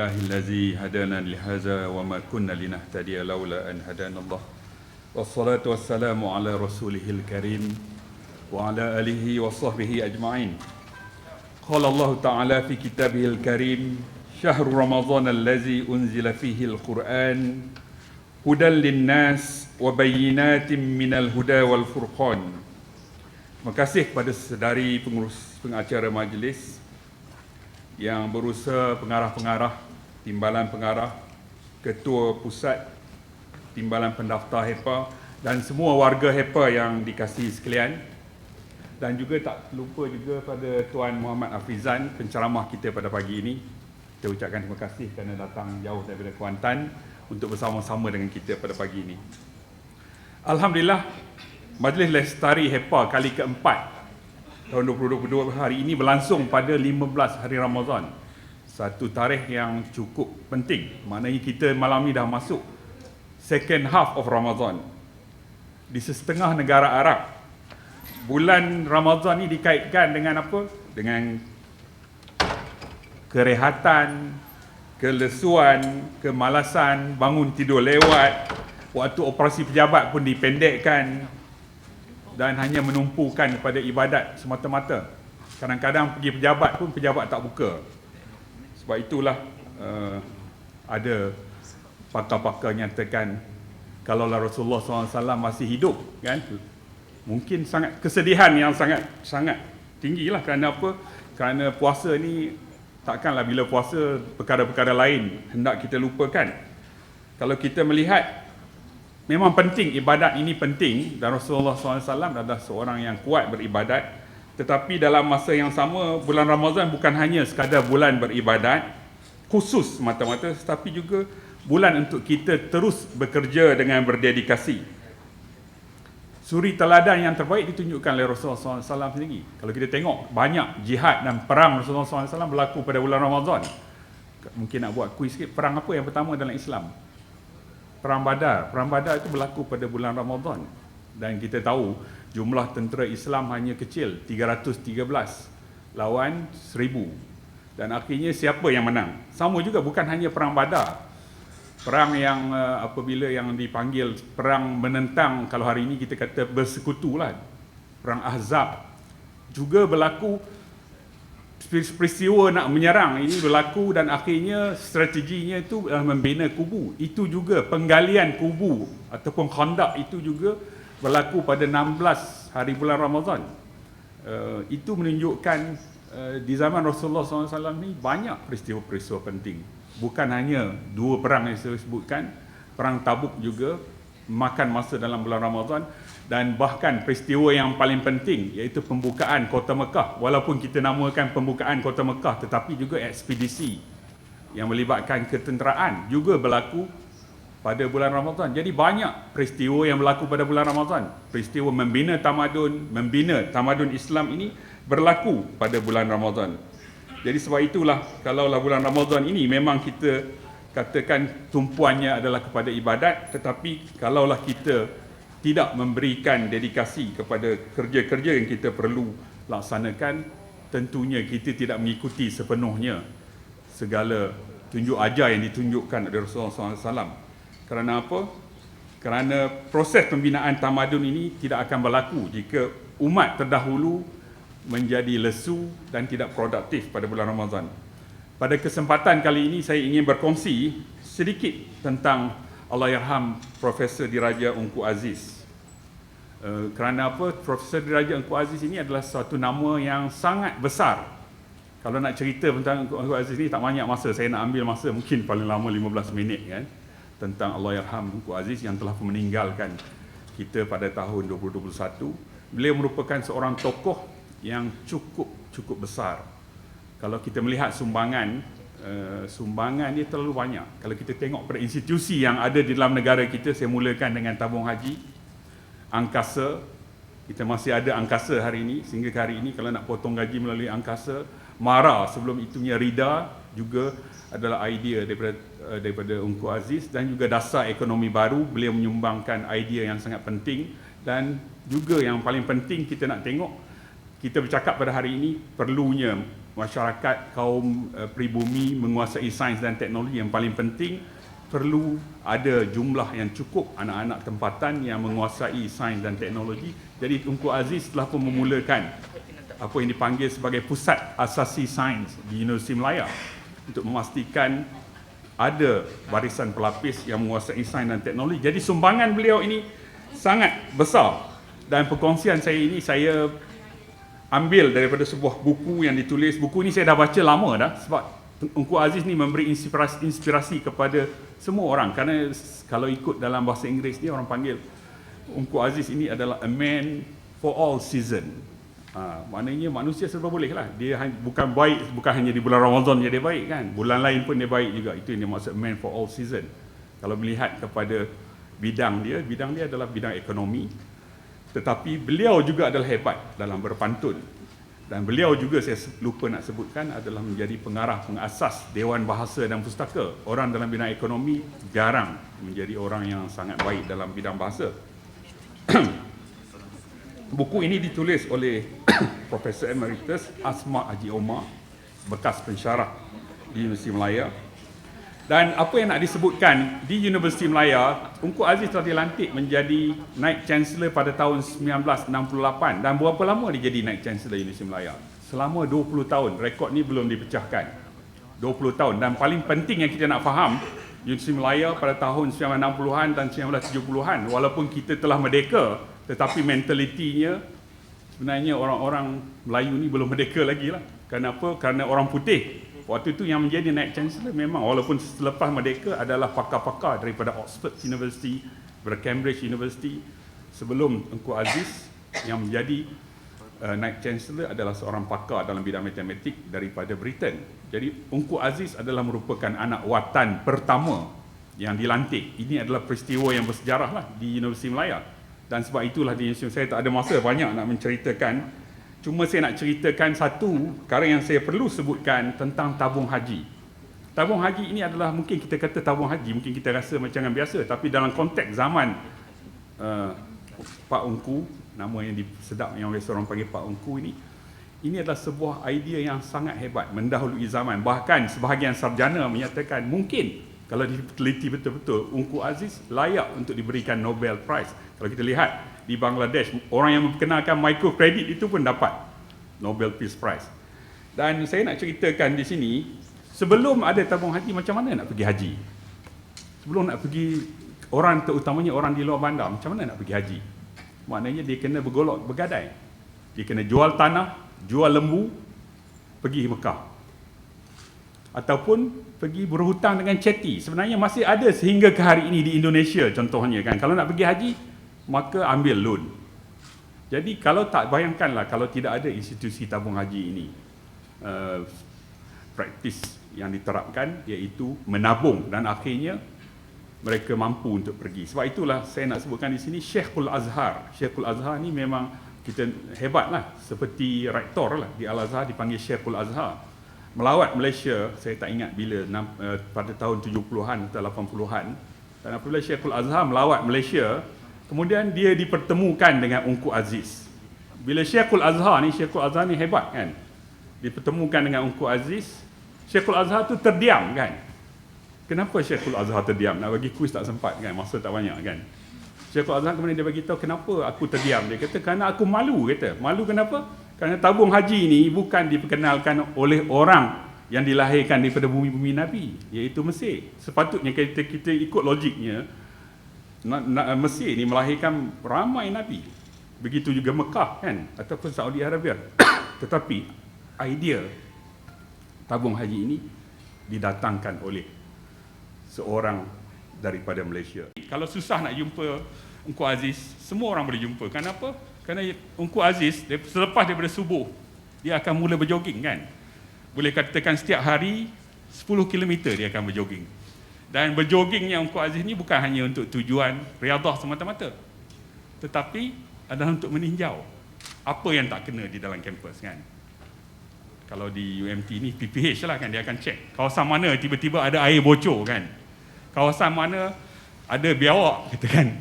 Allazi hadana lihaza wa ma kunna linahtadiya laula an hadana Allah. Wassalatu wassalamu ala rasulihil karim wa ala alihi wa sahbihi ajma'in. Qala Allah Ta'ala fi kitabihil karim, syahrul Ramadan allazi unzila fihi al-Quran hudan linnas wa bayyinatin minal huda wal furqan. Terima kasih kepada sedari pengurus pengacara majlis yang berusaha, pengarah-pengarah, timbalan pengarah, ketua pusat, timbalan pendaftar HEPA dan semua warga HEPA yang dikasihi sekalian. Dan juga tak lupa juga pada Tuan Muhammad Hafizan, penceramah kita pada pagi ini. Kita ucapkan terima kasih kerana datang jauh daripada Kuantan untuk bersama-sama dengan kita pada pagi ini. Alhamdulillah, Majlis Lestari HEPA kali keempat tahun 2022 hari ini berlangsung pada 15 hari Ramadan. Satu tarikh yang cukup penting. Maknanya kita malam ni dah masuk second half of Ramadan. Di setengah negara Arab, bulan Ramadan ni dikaitkan dengan apa? Dengan kerehatan, kelesuan, kemalasan, bangun tidur lewat, waktu operasi pejabat pun dipendekkan dan hanya menumpukan kepada ibadat semata-mata. Kadang-kadang pergi pejabat pun pejabat tak buka. Sebab itulah ada pakar-pakar nyatakan kalaulah Rasulullah SAW masih hidup, kan, mungkin sangat kesedihan yang sangat tinggilah. Kerana apa? Kerana puasa ni takkanlah bila puasa perkara-perkara lain hendak kita lupakan. Kalau kita melihat memang penting, ibadat ini penting dan Rasulullah SAW adalah seorang yang kuat beribadat. Tetapi dalam masa yang sama, bulan Ramadan bukan hanya sekadar bulan beribadat khusus semata-mata, tetapi juga bulan untuk kita terus bekerja dengan berdedikasi. Suri teladan yang terbaik ditunjukkan oleh Rasulullah SAW sendiri. Kalau kita tengok, banyak jihad dan perang Rasulullah SAW berlaku pada bulan Ramadan. Mungkin nak buat kuis sikit, perang apa yang pertama dalam Islam? Perang Badar. Perang Badar itu berlaku pada bulan Ramadan. Dan kita tahu jumlah tentera Islam hanya kecil, 313 lawan 1000. Dan akhirnya siapa yang menang? Sama juga, bukan hanya perang Badar. Perang yang apabila yang dipanggil perang menentang, kalau hari ini kita kata bersekutulah, perang Ahzab juga berlaku. Peristiwa nak menyerang ini berlaku dan akhirnya strateginya itu membina kubu. Itu juga penggalian kubu ataupun khandak itu juga berlaku pada 16 hari bulan Ramadan. Itu menunjukkan di zaman Rasulullah SAW ni banyak peristiwa-peristiwa penting. Bukan hanya dua perang yang saya sebutkan, perang Tabuk juga makan masa dalam bulan Ramadan, dan bahkan peristiwa yang paling penting iaitu pembukaan Kota Mekah. Walaupun kita namakan pembukaan Kota Mekah, tetapi juga ekspedisi yang melibatkan ketenteraan juga berlaku pada bulan Ramadan. Jadi banyak peristiwa yang berlaku pada bulan Ramadan. Peristiwa membina tamadun Islam ini berlaku pada bulan Ramadan. Jadi sebab itulah, kalaulah bulan Ramadan ini memang kita katakan tumpuannya adalah kepada ibadat, tetapi kalaulah kita tidak memberikan dedikasi kepada kerja-kerja yang kita perlu laksanakan, tentunya kita tidak mengikuti sepenuhnya segala tunjuk ajar yang ditunjukkan oleh Rasulullah SAW. Kerana apa? Kerana proses pembinaan tamadun ini tidak akan berlaku jika umat terdahulu menjadi lesu dan tidak produktif pada bulan Ramadan. Pada kesempatan kali ini saya ingin berkongsi sedikit tentang Allahyarham Profesor Diraja Ungku Aziz. Kerana apa? Profesor Diraja Ungku Aziz ini adalah suatu nama yang sangat besar. Kalau nak cerita tentang Ungku Aziz ini tak banyak masa, saya nak ambil masa mungkin paling lama 15 minit, kan, tentang Allahyarham Ungku Aziz yang telah meninggalkan kita pada tahun 2021. Beliau merupakan seorang tokoh yang cukup besar. Kalau kita melihat sumbangan dia terlalu banyak. Kalau kita tengok pada institusi yang ada di dalam negara kita, saya mulakan dengan tabung haji, angkasa. Kita masih ada angkasa hari ini, sehingga hari ini kalau nak potong gaji melalui angkasa. MARA, sebelum itunya RIDA, juga adalah idea daripada Ungku Aziz, dan juga dasar ekonomi baru. Beliau menyumbangkan idea yang sangat penting. Dan juga yang paling penting kita nak tengok, kita bercakap pada hari ini perlunya masyarakat kaum pribumi menguasai sains dan teknologi, yang paling penting perlu ada jumlah yang cukup anak-anak tempatan yang menguasai sains dan teknologi. Jadi Tunku Aziz telah pun memulakan apa yang dipanggil sebagai Pusat Asasi Sains di Universiti Melaya untuk memastikan ada barisan pelapis yang menguasai sains dan teknologi. Jadi sumbangan beliau ini sangat besar, dan perkongsian saya ini saya ambil daripada sebuah buku yang ditulis. Buku ini saya dah baca lama dah, sebab Tunku Aziz ni memberi inspirasi kepada semua orang, kerana kalau ikut dalam bahasa Inggeris dia orang panggil Tunku Aziz ini adalah a man for all season. Maknanya manusia serba boleh lah. Dia bukan baik, bukan hanya di bulan Ramadan dia baik kan, bulan lain pun dia baik juga. Itu yang dia maksud man for all season. Kalau melihat kepada bidang dia adalah bidang ekonomi, tetapi beliau juga adalah hebat dalam berpantun. Dan beliau juga, saya lupa nak sebutkan, adalah menjadi pengasas Dewan Bahasa dan Pustaka. Orang dalam bidang ekonomi jarang menjadi orang yang sangat baik dalam bidang bahasa. Buku ini ditulis oleh Profesor Emeritus Asma Haji Omar, bekas pensyarah di Universiti Melaya. Dan apa yang nak disebutkan, di Universiti Melaya, Tunku Aziz telah dilantik menjadi Naib Chancellor pada tahun 1968. Dan berapa lama dia jadi Naib Chancellor Universiti Melaya? Selama 20 tahun. Rekod ni belum dipecahkan. 20 tahun. Dan paling penting yang kita nak faham, Universiti Melaya pada tahun 1960-an dan 1970-an, walaupun kita telah merdeka, tetapi mentalitinya sebenarnya orang-orang Melayu ni belum merdeka lagi lah. Kenapa? Kerana orang putih waktu itu yang menjadi Naib Chancellor memang, walaupun selepas merdeka, adalah pakar-pakar daripada Oxford University, daripada Cambridge University. Sebelum Tunku Aziz yang menjadi Naib Chancellor adalah seorang pakar dalam bidang matematik daripada Britain. Jadi Tunku Aziz adalah merupakan anak watan pertama yang dilantik. Ini adalah peristiwa yang bersejarah lah di Universiti Melaya. Dan sebab itulah di Universiti, saya tak ada masa banyak nak menceritakan. Cuma saya nak ceritakan satu perkara yang saya perlu sebutkan tentang tabung haji. Tabung haji ini adalah, mungkin kita kata tabung haji, mungkin kita rasa macam yang biasa, tapi dalam konteks zaman Pak Ungku, nama yang sedap yang biasa orang panggil Pak Ungku ini adalah sebuah idea yang sangat hebat, mendahului zaman. Bahkan sebahagian sarjana menyatakan mungkin kalau diteliti betul-betul, Tunku Aziz layak untuk diberikan Nobel Prize. Kalau kita lihat di Bangladesh, orang yang memperkenalkan microkredit itu pun dapat Nobel Peace Prize. Dan saya nak ceritakan di sini, sebelum ada tabung haji, macam mana nak pergi haji? Sebelum nak pergi, orang terutamanya orang di luar bandar, macam mana nak pergi haji? Maknanya dia kena bergolak, bergadai. Dia kena jual tanah, jual lembu, pergi Mekah. Ataupun pergi berhutang dengan ceti. Sebenarnya masih ada sehingga ke hari ini di Indonesia contohnya kan. Kalau nak pergi haji, maka ambil loan. Jadi kalau tak, bayangkanlah kalau tidak ada institusi tabung haji ini, praktis yang diterapkan iaitu menabung, dan akhirnya mereka mampu untuk pergi. Sebab itulah saya nak sebutkan di sini Syekhul Azhar. Syekhul Azhar ni memang kita hebatlah, seperti rektor lah di Al-Azhar dipanggil Syekhul Azhar. Melawat Malaysia, saya tak ingat bila, pada tahun 70-an atau 80-an. Dan apabila Syekhul Azhar melawat Malaysia, kemudian dia dipertemukan dengan Tunku Aziz. Bila Syekhul Azhar ni hebat kan, dipertemukan dengan Tunku Aziz, Syekhul Azhar tu terdiam kan. Kenapa Syekhul Azhar terdiam? Nak bagi kuis tak sempat kan, masa tak banyak kan. Syekhul Azhar kemudian dia bagi tahu kenapa aku terdiam. Dia kata kerana aku malu, kata. Malu kenapa? Kerana tabung haji ni bukan diperkenalkan oleh orang yang dilahirkan daripada bumi-bumi Nabi, iaitu Mesir. Sepatutnya kita ikut logiknya, Mesir ni melahirkan ramai Nabi. Begitu juga Mekah kan, ataupun Saudi Arabia. Tetapi idea tabung haji ini didatangkan oleh seorang daripada Malaysia. Kalau susah nak jumpa Tunku Aziz, semua orang boleh jumpa. Kenapa? Kerana Tunku Aziz selepas daripada subuh, dia akan mula berjoging kan. Boleh katakan setiap hari 10 km dia akan berjoging. Dan berjogingnya Tunku Aziz ni bukan hanya untuk tujuan riadah semata-mata, tetapi adalah untuk meninjau apa yang tak kena di dalam kampus kan. Kalau di UMT ni PPH lah kan, dia akan cek kawasan mana tiba-tiba ada air bocor kan, kawasan mana ada biawak gitu kan.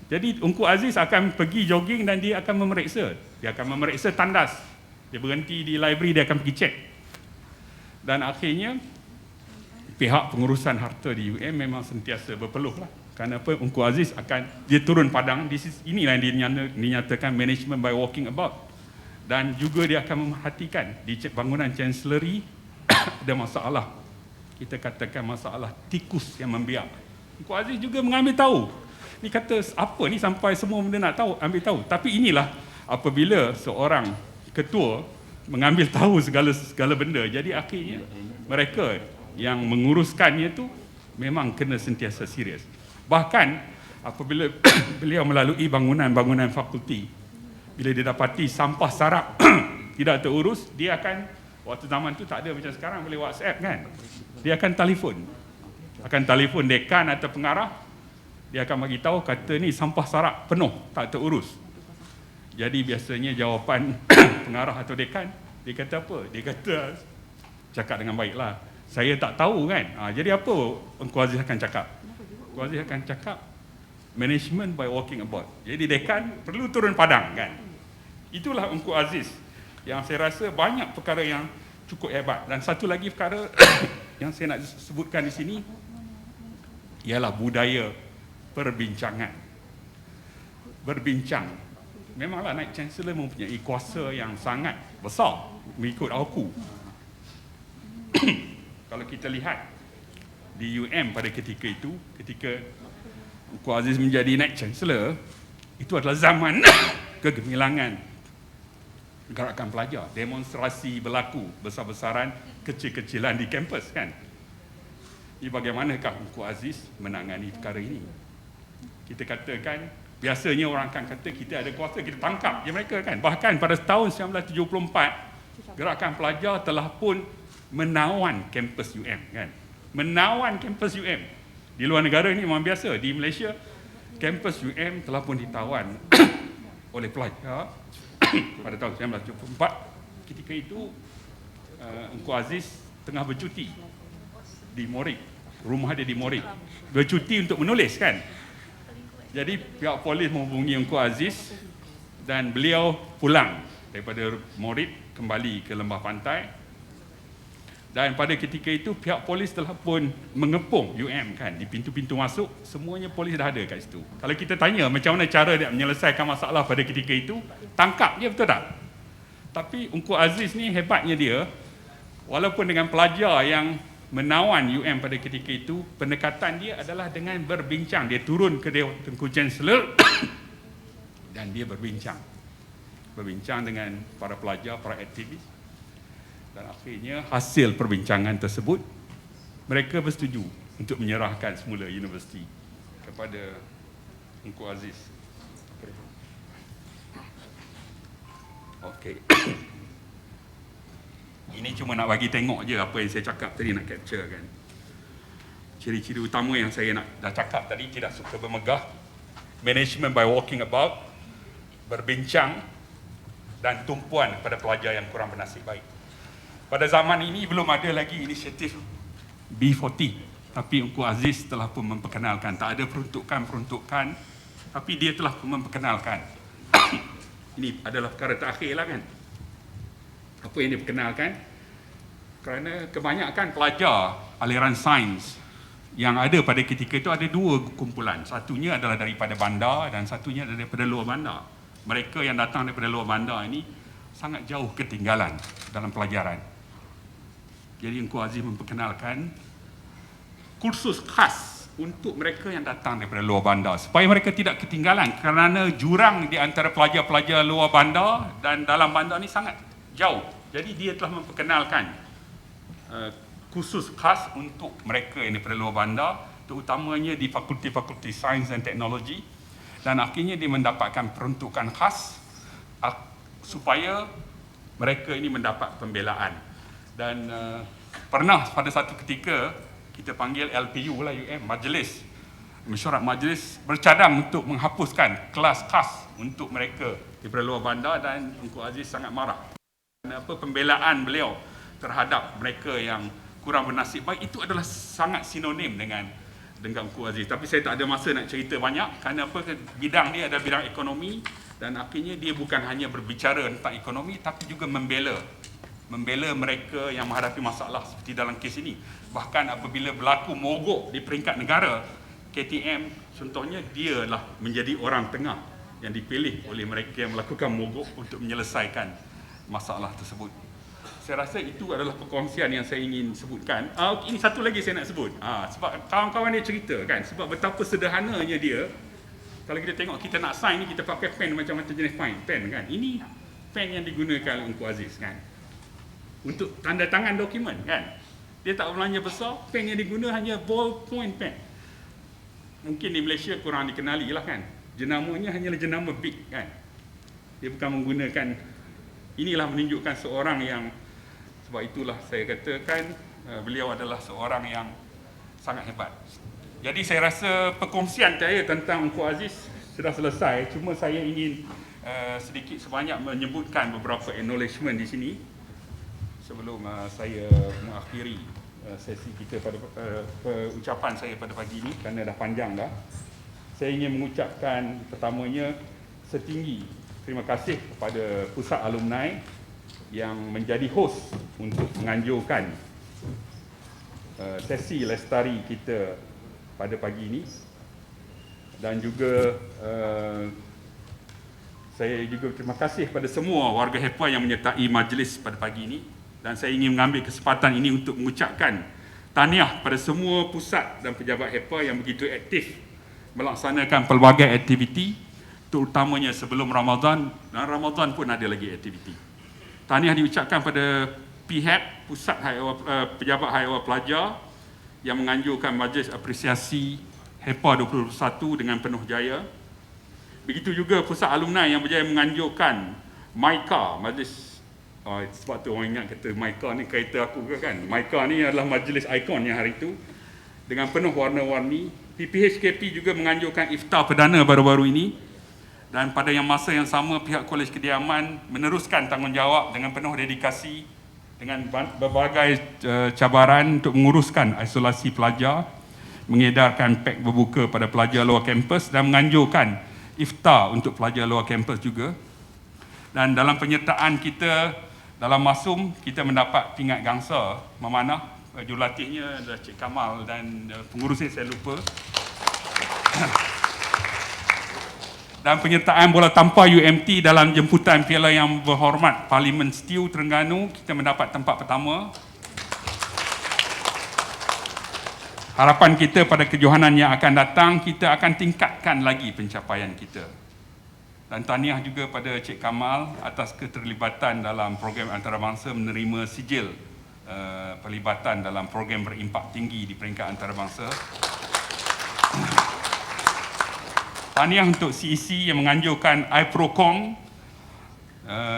Jadi Tunku Aziz akan pergi jogging dan dia akan memeriksa. Dia akan memeriksa tandas. Dia berhenti di library, dia akan pergi cek Dan akhirnya pihak pengurusan harta di UM memang sentiasa berpeluh lah. Kenapa Ungku Aziz dia turun padang. Inilah yang dinyatakan management by walking about. Dan juga dia akan memerhatikan di bangunan chancellery ada masalah. Kita katakan masalah tikus yang membiak. Ungku Aziz juga mengambil tahu. Ni kata apa ni sampai semua benda nak tahu, ambil tahu. Tapi inilah apabila seorang ketua mengambil tahu segala benda, jadi akhirnya mereka yang menguruskannya tu memang kena sentiasa serius. Bahkan apabila beliau melalui bangunan fakulti, bila dia dapati sampah sarap tidak terurus, dia akan, waktu zaman tu tak ada macam sekarang boleh WhatsApp kan, dia akan telefon dekan atau pengarah, dia akan bagi tahu kata ni sampah sarap penuh tak terurus. Jadi biasanya jawapan pengarah atau dekan, dia kata apa? Dia kata cakap dengan baiklah, saya tak tahu kan. Jadi apa Ungku Aziz akan cakap? Ungku Aziz akan cakap management by walking about. Jadi dekan perlu turun padang kan. Itulah Ungku Aziz yang saya rasa banyak perkara yang cukup hebat. Dan satu lagi perkara yang saya nak sebutkan di sini ialah budaya perbincangan. Berbincang. Memanglah Naib Chancellor mempunyai kuasa yang sangat besar mengikut aku. Kalau kita lihat di UM pada ketika itu, ketika Ungku Aziz menjadi Naib Chancellor, itu adalah zaman kegemilangan gerakan pelajar, demonstrasi berlaku besar-besaran, kecil-kecilan di kampus kan. Jadi bagaimanakah Ungku Aziz menangani perkara ini? Kita katakan, biasanya orang akan kata kita ada kuasa, kita tangkap je mereka kan. Bahkan pada tahun 1974, gerakan pelajar telah pun menawan kampus UM kan. Menawan kampus UM. Di luar negara ini memang biasa. Di Malaysia, kampus UM telah pun ditawan oleh pelajar pada tahun 1974. Ketika itu Ungku Aziz tengah bercuti di Morik. Rumah dia di Morik. Bercuti untuk menulis kan. Jadi pihak polis menghubungi Ungku Aziz dan beliau pulang daripada Morik kembali ke lembah pantai. Dan pada ketika itu pihak polis telah pun mengepung UM kan, di pintu-pintu masuk semuanya polis dah ada kat situ. Kalau kita tanya macam mana cara dia menyelesaikan masalah pada ketika itu, tangkap je, betul tak? Tapi Ungku Aziz ni hebatnya dia, walaupun dengan pelajar yang menawan UM pada ketika itu, pendekatan dia adalah dengan berbincang. Dia turun ke Tengku Chancellor dan dia berbincang dengan para pelajar, para aktivis. Dan akhirnya hasil perbincangan tersebut, mereka bersetuju untuk menyerahkan semula universiti kepada Ungku Aziz. Okey. Ini cuma nak bagi tengok je apa yang saya cakap tadi, nak capture kan. Ciri-ciri utama yang saya dah cakap tadi, tidak suka bermegah, management by walking about, berbincang, dan tumpuan kepada pelajar yang kurang bernasib baik. Pada zaman ini belum ada lagi inisiatif B40, tapi Ungku Aziz telah pun memperkenalkan. Tak ada peruntukan, tapi dia telah pun memperkenalkan. Ini adalah perkara terakhir lah kan. Apa yang diperkenalkan? Kerana kebanyakan pelajar aliran sains yang ada pada ketika itu ada dua kumpulan. Satunya adalah daripada bandar dan satunya daripada luar bandar. Mereka yang datang daripada luar bandar ini sangat jauh ketinggalan dalam pelajaran. Jadi Ungku Aziz memperkenalkan kursus khas untuk mereka yang datang daripada luar bandar supaya mereka tidak ketinggalan, kerana jurang di antara pelajar-pelajar luar bandar dan dalam bandar ni sangat jauh. Jadi dia telah memperkenalkan kursus khas untuk mereka yang daripada luar bandar, terutamanya di fakulti-fakulti sains dan teknologi, dan akhirnya dia mendapatkan peruntukan khas supaya mereka ini mendapat pembelaan. Dan pernah pada satu ketika kita panggil LPU lah UM, Majlis Mesyuarat Majlis bercadang untuk menghapuskan kelas khas untuk mereka daripada luar bandar, dan Ungku Aziz sangat marah. Kenapa? Pembelaan beliau terhadap mereka yang kurang bernasib baik itu adalah sangat sinonim dengan Ungku Aziz. Tapi saya tak ada masa nak cerita banyak, kerana apa? Bidang dia adalah bidang ekonomi, dan akhirnya dia bukan hanya berbicara tentang ekonomi tapi juga membela membela mereka yang menghadapi masalah seperti dalam kes ini. Bahkan apabila berlaku mogok di peringkat negara, KTM contohnya dialah menjadi orang tengah yang dipilih oleh mereka yang melakukan mogok untuk menyelesaikan masalah tersebut. Saya rasa itu adalah perkongsian yang saya ingin sebutkan. Ini satu lagi saya nak sebut. Sebab kawan-kawan dia cerita kan, sebab betapa sederhananya dia. Kalau kita tengok kita nak sign ni, kita pakai pen macam-macam jenis pen kan. Ini pen yang digunakan oleh Encik Aziz kan, untuk tanda tangan dokumen kan. Dia tak belanja besar, pen yang diguna hanya ballpoint pen. Mungkin di Malaysia kurang dikenali lah kan. Jenamanya hanyalah jenama big kan. Dia bukan menggunakan, inilah menunjukkan seorang yang, sebab itulah saya katakan beliau adalah seorang yang sangat hebat. Jadi saya rasa perkongsian saya tentang Encik Aziz sudah selesai. Cuma saya ingin sedikit sebanyak menyebutkan beberapa acknowledgement di sini sebelum saya mengakhiri sesi kita pada ucapan saya pada pagi ini, kerana dah panjang dah. Saya ingin mengucapkan pertamanya setinggi terima kasih kepada Pusat Alumni yang menjadi host untuk menganjurkan sesi lestari kita pada pagi ini. Dan juga saya juga terima kasih kepada semua warga HEPA yang menyertai majlis pada pagi ini. Dan saya ingin mengambil kesempatan ini untuk mengucapkan tahniah pada semua pusat dan pejabat HEPA yang begitu aktif melaksanakan pelbagai aktiviti, terutamanya sebelum Ramadan, dan Ramadan pun ada lagi aktiviti. Tahniah diucapkan pada PHEP, Pusat Pejabat High-Awal Pelajar, yang menganjurkan majlis apresiasi HEPA 2021 dengan penuh jaya. Begitu juga Pusat Alumni yang berjaya menganjurkan MICA, majlis, sebab tu orang ingat kata MICA ni kereta aku ke kan. MICA ni adalah majlis ikon yang hari itu dengan penuh warna-warni. PPHKP juga menganjurkan iftar perdana baru-baru ini. Dan pada masa yang sama, pihak Kolej Kediaman meneruskan tanggungjawab dengan penuh dedikasi dengan berbagai cabaran untuk menguruskan isolasi pelajar, mengedarkan pek berbuka pada pelajar luar kampus dan menganjurkan iftar untuk pelajar luar kampus juga. Dan dalam penyertaan kita dalam masum, kita mendapat tingkat gangsa memanah. Jurulatihnya adalah Cik Kamal dan pengurusnya saya lupa. Dan penyertaan bola tampar UMT dalam jemputan piala yang berhormat Parlimen Stew Terengganu, kita mendapat tempat pertama. Harapan kita pada kejohanan yang akan datang, kita akan tingkatkan lagi pencapaian kita. Dan tahniah juga pada Cik Kamal atas keterlibatan dalam program antarabangsa, menerima sijil pelibatan dalam program berimpak tinggi di peringkat antarabangsa. Tahniah untuk CEC yang menganjurkan iProcom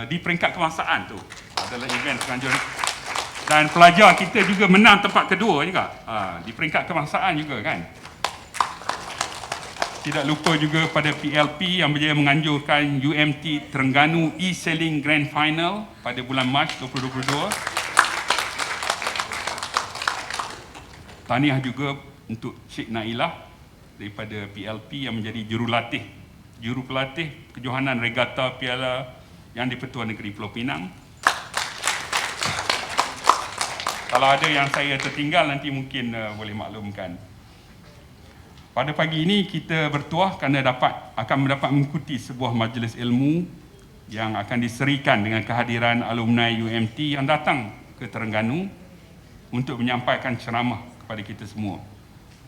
di peringkat kebangsaan tu, adalah event penganjuran. Dan pelajar kita juga menang tempat kedua juga di peringkat kebangsaan juga kan. Tidak lupa juga pada PLP yang berjaya menganjurkan UMT Terengganu e-Sailing Grand Final pada bulan Mac 2022. Tahniah juga untuk Cik Nailah daripada PLP yang menjadi juru pelatih kejohanan regata piala yang di-Pertuan Negeri Pulau Pinang. Kalau ada yang saya tertinggal nanti mungkin boleh maklumkan. Pada pagi ini kita bertuah kerana akan mendapat mengikuti sebuah majlis ilmu yang akan diserikan dengan kehadiran alumni UMT yang datang ke Terengganu untuk menyampaikan ceramah kepada kita semua.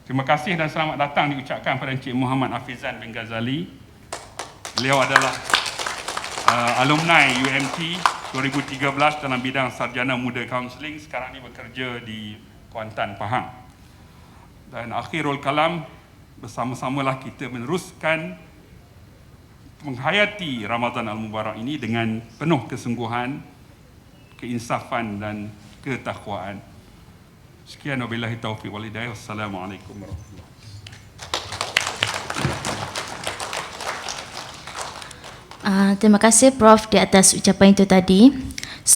Terima kasih dan selamat datang diucapkan pada Encik Muhammad Hafizan bin Ghazali. Beliau adalah alumni UMT 2013 dalam bidang sarjana muda kaunseling. Sekarang ini bekerja di Kuantan, Pahang. Dan akhirul kalam, bersama-samalah kita meneruskan menghayati Ramadan Al-Mubarak ini dengan penuh kesungguhan, keinsafan dan ketakwaan. Sekian, wabillahi taufiq wal hidayah. Wassalamualaikum warahmatullahi wabarakatuh. Terima kasih Prof di atas ucapan itu tadi.